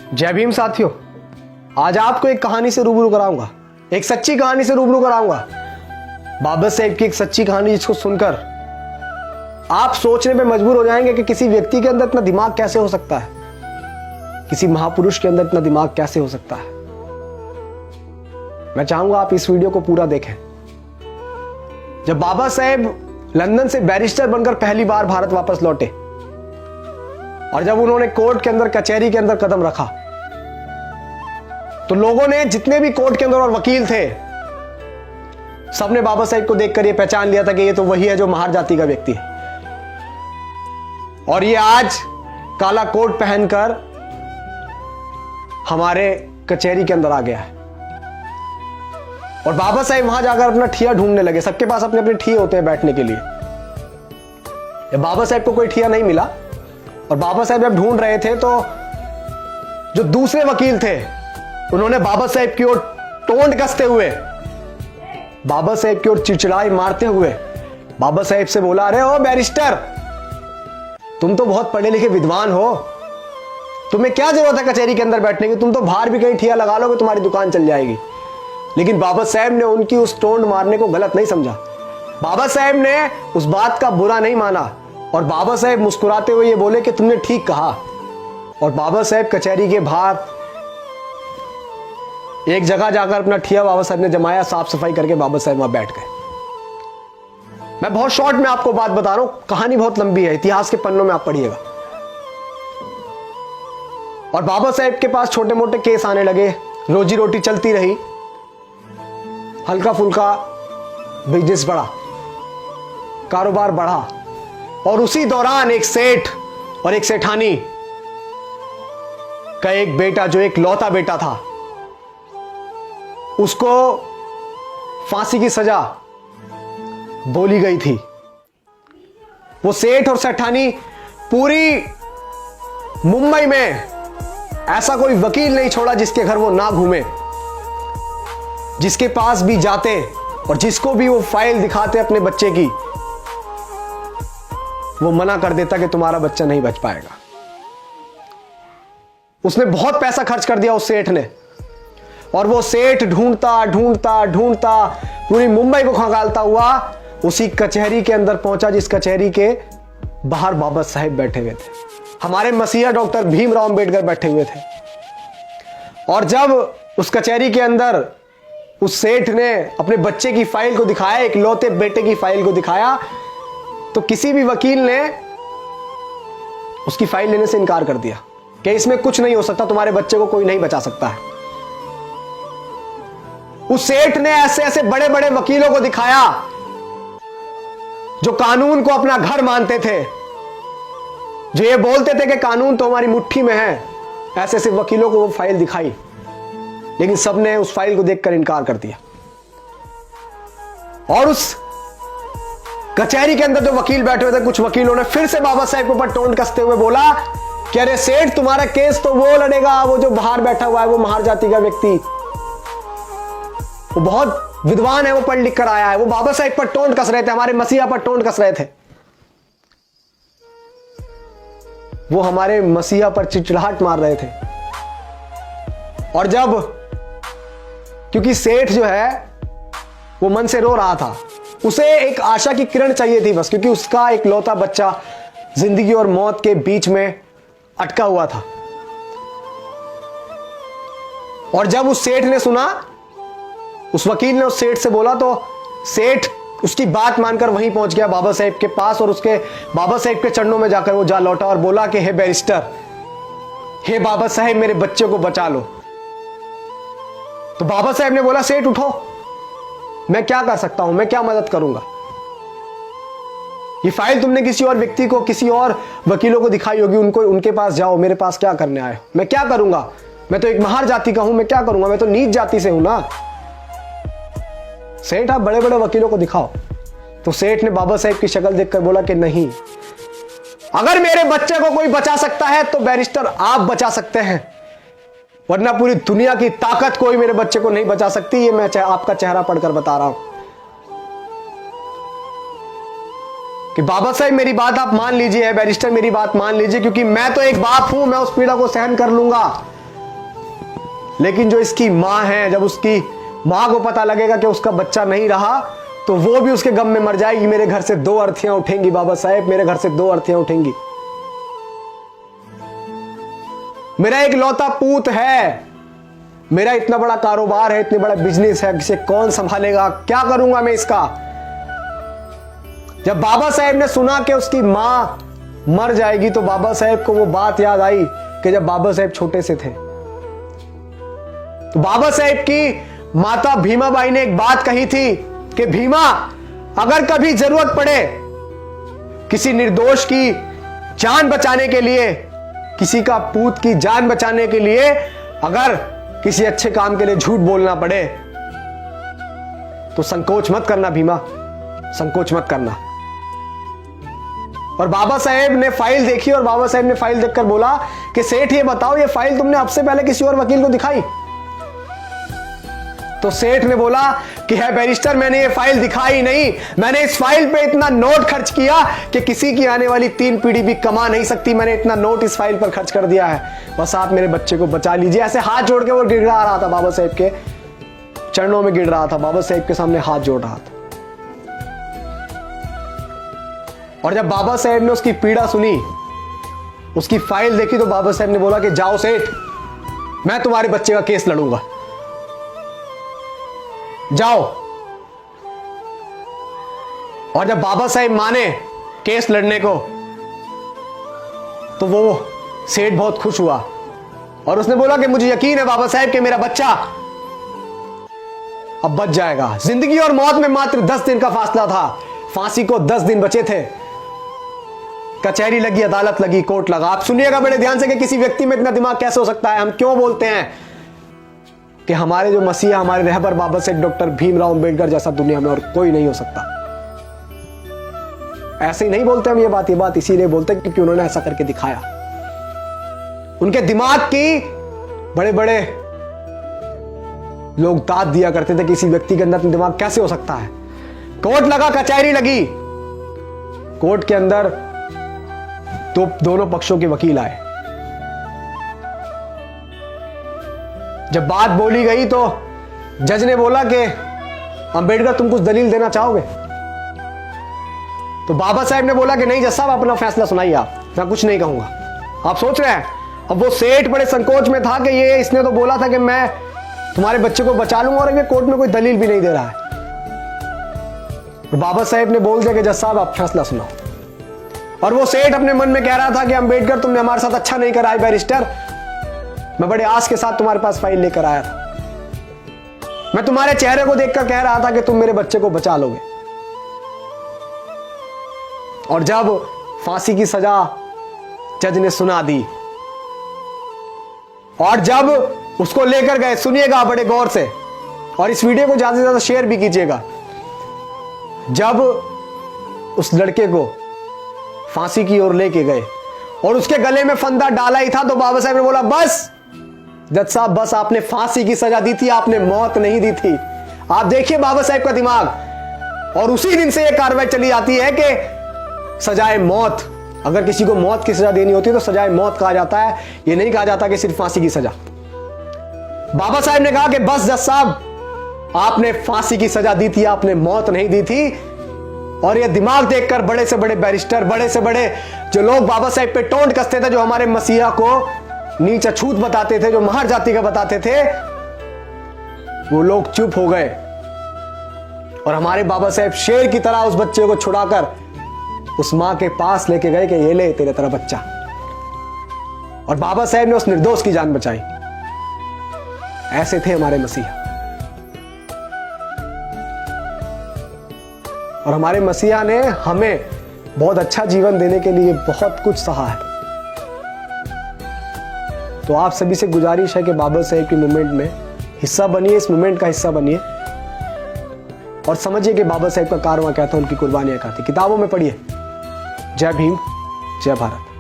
जय भीम साथियों, आज आपको एक कहानी से रूबरू कराऊंगा, एक सच्ची कहानी से रूबरू कराऊंगा। बाबा साहेब की एक सच्ची कहानी जिसको सुनकर आप सोचने पे मजबूर हो जाएंगे कि किसी व्यक्ति के अंदर इतना दिमाग कैसे हो सकता है, किसी महापुरुष के अंदर इतना दिमाग कैसे हो सकता है। मैं चाहूंगा आप इस वीडियो को पूरा देखें। जब बाबा साहेब लंदन से बैरिस्टर बनकर पहली बार भारत वापस लौटे और जब उन्होंने कोर्ट के अंदर, कचहरी के अंदर कदम रखा, तो लोगों ने, जितने भी कोर्ट के अंदर और वकील थे, सबने बाबा साहेब को देखकर यह पहचान लिया था कि ये तो वही है जो महार जाति का व्यक्ति है। और ये आज काला कोट पहनकर हमारे कचहरी के अंदर आ गया है। और बाबा साहेब वहां जाकर अपना ठिया ढूंढने लगे। सबके पास अपने अपने ठिए होते हैं बैठने के लिए। जब बाबा साहेब को कोई ठिया नहीं मिला और बाबा साहेब जब ढूंढ रहे थे, तो जो दूसरे वकील थे उन्होंने बाबा साहेब की ओर टोंट कसते हुए, बाबा साहेब की ओर चिड़चिड़ाई मारते हुए बाबा साहेब से बोला, अरे ओ बैरिस्टर, तुम तो बहुत पढ़े लिखे विद्वान हो, तुम्हें क्या जरूरत है कचहरी के अंदर बैठने की, तुम तो बाहर भी कहीं ठिया लगा लोगे, तुम्हारी दुकान चल जाएगी। लेकिन बाबा साहेब ने उनकी उस टोंट मारने को गलत नहीं समझा। बाबा साहेब ने उस बात का बुरा नहीं माना और बाबा साहेब मुस्कुराते हुए ये बोले कि तुमने ठीक कहा। और बाबा साहेब कचहरी के बाहर एक जगह जाकर अपना ठिया बाबा साहब ने जमाया, साफ सफाई करके बाबा साहब वहां बैठ गए। मैं बहुत शॉर्ट में आपको बात बता रहा हूं, कहानी बहुत लंबी है, इतिहास के पन्नों में आप पढ़िएगा। और बाबा साहेब के पास छोटे मोटे केस आने लगे, रोजी रोटी चलती रही, हल्का फुल्का बिजनेस बढ़ा, कारोबार बढ़ा। और उसी दौरान एक सेठ और एक सेठानी का एक बेटा, जो एक लौता बेटा था, उसको फांसी की सजा बोली गई थी। वो सेठ और सेठानी पूरी मुंबई में ऐसा कोई वकील नहीं छोड़ा जिसके घर वो ना घूमे, जिसके पास भी जाते और जिसको भी वो फाइल दिखाते अपने बच्चे की, वो मना कर देता कि तुम्हारा बच्चा नहीं बच पाएगा। उसने बहुत पैसा खर्च कर दिया उस सेठ ने। और वो सेठ ढूंढता ढूंढता ढूंढता पूरी मुंबई को खंगालता हुआ उसी कचहरी के अंदर पहुंचा जिस कचहरी के बाहर बाबा साहेब बैठे हुए थे, हमारे मसीहा डॉक्टर भीमराव अंबेडकर बैठे हुए थे। और जब उस कचहरी के अंदर उस सेठ ने अपने बच्चे की फाइल को दिखाया, एक लौते बेटे की फाइल को दिखाया, तो किसी भी वकील ने उसकी फाइल लेने से इनकार कर दिया कि इसमें कुछ नहीं हो सकता, तुम्हारे बच्चे को कोई नहीं बचा सकता है। उस सेठ ने ऐसे ऐसे बड़े बड़े वकीलों को दिखाया जो कानून को अपना घर मानते थे, जो ये बोलते थे कि कानून तो हमारी मुट्ठी में है। ऐसे ऐसे वकीलों को वो फाइल दिखाई, लेकिन सबने उस फाइल को देखकर इनकार कर दिया। और उस कचहरी के अंदर जो वकील बैठे हुए थे, कुछ वकीलों ने फिर से बाबा साहेब के ऊपर टोंट कसते हुए बोला कि अरे सेठ, तुम्हारा केस तो वो लड़ेगा, वो जो बाहर बैठा हुआ है, वो महार जाति का व्यक्ति, वो बहुत विद्वान है, वो पढ़ लिख कर आया है। वो बाबा साहेब पर टोंट कस रहे थे, हमारे मसीहा पर टोंट कस रहे थे। वो हमारे मसीहा पर चिड़चिड़ाहट मार रहे थे। और जब, क्योंकि सेठ जो है वो मन से रो रहा था, उसे एक आशा की किरण चाहिए थी बस, क्योंकि उसका एक लौता बच्चा जिंदगी और मौत के बीच में अटका हुआ था। और जब उस सेठ ने सुना, उस वकील ने उस सेठ से बोला, तो सेठ उसकी बात मानकर वहीं पहुंच गया बाबा साहेब के पास और उसके बाबा साहेब के चरणों में जाकर वो जा लौटा और बोला कि हे बैरिस्टर, हे बाबा साहेब, मेरे बच्चे को बचा लो। तो बाबा साहेब ने बोला, सेठ उठो, मैं क्या कर सकता हूं, मैं क्या मदद करूंगा। ये फाइल तुमने किसी और व्यक्ति को, किसी और वकीलों को दिखाई होगी, उनको, उनके पास जाओ, मेरे पास क्या करने आए हो, मैं क्या करूंगा, मैं तो एक महार जाति का हूं, मैं क्या करूंगा, मैं तो नीच जाति से हूं ना। सेठ, आप बड़े बड़े वकीलों को दिखाओ। तो सेठ ने बाबा साहेब की शक्ल देखकर बोला कि नहीं, अगर मेरे बच्चे को कोई बचा सकता है तो बैरिस्टर आप बचा सकते हैं, वरना पूरी दुनिया की ताकत कोई मेरे बच्चे को नहीं बचा सकती। ये मैं आपका चेहरा पढ़कर बता रहा हूं कि बाबा साहब मेरी बात आप मान लीजिए, बैरिस्टर मेरी बात मान लीजिए, क्योंकि मैं तो एक बाप हूं, मैं उस पीड़ा को सहन कर लूंगा। लेकिन जो इसकी माँ है, जब उसकी माँ को पता लगेगा कि उसका बच्चा नहीं रहा, तो वो भी उसके गम में मर जाएगी। मेरे घर से 2 अर्थियां उठेंगी बाबा साहेब, मेरे घर से 2 अर्थियां उठेंगी। मेरा एक लौता पूत है, मेरा इतना बड़ा कारोबार है, इतने बड़ा बिजनेस है, इसे कौन संभालेगा, क्या करूंगा मैं इसका। जब बाबा साहेब ने सुना कि उसकी मां मर जाएगी, तो बाबा साहेब को वो बात याद आई कि जब बाबा साहेब छोटे से थे, तो बाबा साहेब की माता भीमाबाई ने एक बात कही थी कि भीमा, अगर कभी जरूरत पड़े किसी निर्दोष की जान बचाने के लिए, किसी का पूत की जान बचाने के लिए, अगर किसी अच्छे काम के लिए झूठ बोलना पड़े, तो संकोच मत करना भीमा, संकोच मत करना। और बाबा साहेब ने फाइल देखी और बाबा साहेब ने फाइल देखकर बोला कि सेठ ये बताओ, ये फाइल तुमने अब से पहले किसी और वकील को दिखाई? तो सेठ ने बोला कि है बैरिस्टर, मैंने ये फाइल दिखाई नहीं, मैंने इस फाइल पे इतना नोट खर्च किया कि किसी की आने वाली 3 पीढ़ी भी कमा नहीं सकती। मैंने इतना नोट इस फाइल पर खर्च कर दिया है, बस आप मेरे बच्चे को बचा लीजिए। ऐसे हाथ जोड़ के वो गिड़गिड़ा रहा था, बाबा साहेब के चरणों में गिर रहा था, बाबा साहेब के सामने हाथ जोड़ रहा था। और जब बाबा साहेब ने उसकी पीड़ा सुनी, उसकी फाइल देखी, तो बाबा साहेब ने बोला कि जाओ सेठ, मैं तुम्हारे बच्चे का केस लड़ूंगा, जाओ। और जब बाबा साहेब माने केस लड़ने को, तो वो सेठ बहुत खुश हुआ और उसने बोला कि मुझे यकीन है बाबा साहेब कि मेरा बच्चा अब बच जाएगा। जिंदगी और मौत में मात्र 10 दिन का फासला था, फांसी को 10 दिन बचे थे। कचहरी लगी, अदालत लगी, कोर्ट लगा। आप सुनिएगा बड़े ध्यान से कि किसी व्यक्ति में इतना दिमाग कैसे हो सकता है। हम क्यों बोलते हैं कि हमारे जो मसीहा, हमारे रहबर बाबा साहेब डॉक्टर भीमराव अंबेडकर जैसा दुनिया में और कोई नहीं हो सकता। ऐसे ही नहीं बोलते हम ये बात इसीलिए बोलते हैं क्योंकि उन्होंने ऐसा करके दिखाया। उनके दिमाग की बड़े बड़े लोग दाद दिया करते थे कि किसी व्यक्ति के अंदर दिमाग कैसे हो सकता है। कोर्ट लगा, कचहरी लगी, कोर्ट के अंदर तो दोनों पक्षों के वकील आए। जब बात बोली गई तो जज ने बोला कि अंबेडकर तुम कुछ दलील देना चाहोगे? तो बाबा साहेब ने बोला कि नहीं जज साहब, अपना फैसला सुनाइए आप, मैं कुछ नहीं कहूंगा। आप सोच रहे हैं, अब वो सेठ बड़े संकोच में था कि ये इसने तो बोला था कि मैं तुम्हारे बच्चे को बचा लूंगा और ये कोर्ट में कोई दलील भी नहीं दे रहा है। और बाबा साहेब ने बोल दिया कि जज साहब आप फैसला सुनाओ। और वो सेठ अपने मन में कह रहा था कि अंबेडकर तुमने हमारे साथ अच्छा नहीं करा बैरिस्टर, मैं बड़े आस के साथ तुम्हारे पास फाइल लेकर आया था, मैं तुम्हारे चेहरे को देखकर कह रहा था कि तुम मेरे बच्चे को बचा लोगे। और जब फांसी की सजा जज ने सुना दी और जब उसको लेकर गए, सुनिएगा बड़े गौर से और इस वीडियो को ज्यादा से ज्यादा शेयर भी कीजिएगा, जब उस लड़के को फांसी की ओर लेके गए और उसके गले में फंदा डाला ही था, तो बाबा साहब ने बोला बस जज साहब बस, आपने फांसी की सजा दी थी, आपने मौत नहीं दी थी। आप देखिए बाबा साहब का दिमाग। और उसी दिन से यह कार्रवाई चली जाती है कि सजाए मौत, अगर किसी को मौत की सजा देनी होती है तो सजाए मौत कहा जाता है, यह नहीं कहा जाता कि सिर्फ फांसी की सजा। बाबा साहब ने कहा कि बस जज साहब, आपने फांसी की सजा दी थी, आपने मौत नहीं दी थी। और यह दिमाग देखकर बड़े से बड़े बैरिस्टर, बड़े से बड़े जो लोग बाबा साहब पे टोंट कसते थे, जो हमारे मसीहा को नीच अछूत बताते थे, जो महर जाति का बताते थे, वो लोग चुप हो गए। और हमारे बाबा साहब शेर की तरह उस बच्चे को छुड़ाकर उस मां के पास लेके गए कि ये ले तेरे तरह बच्चा। और बाबा साहब ने उस निर्दोष की जान बचाई। ऐसे थे हमारे मसीहा। और हमारे मसीहा ने हमें बहुत अच्छा जीवन देने के लिए बहुत कुछ सहा है। तो आप सभी से गुजारिश है कि बाबा साहेब की मूवमेंट में हिस्सा बनिए, इस मूवमेंट का हिस्सा बनिए और समझिए कि बाबा साहेब का कारवां क्या था, उनकी कुर्बानियां क्या थी। किताबों में पढ़िए। जय भीम, जय भारत।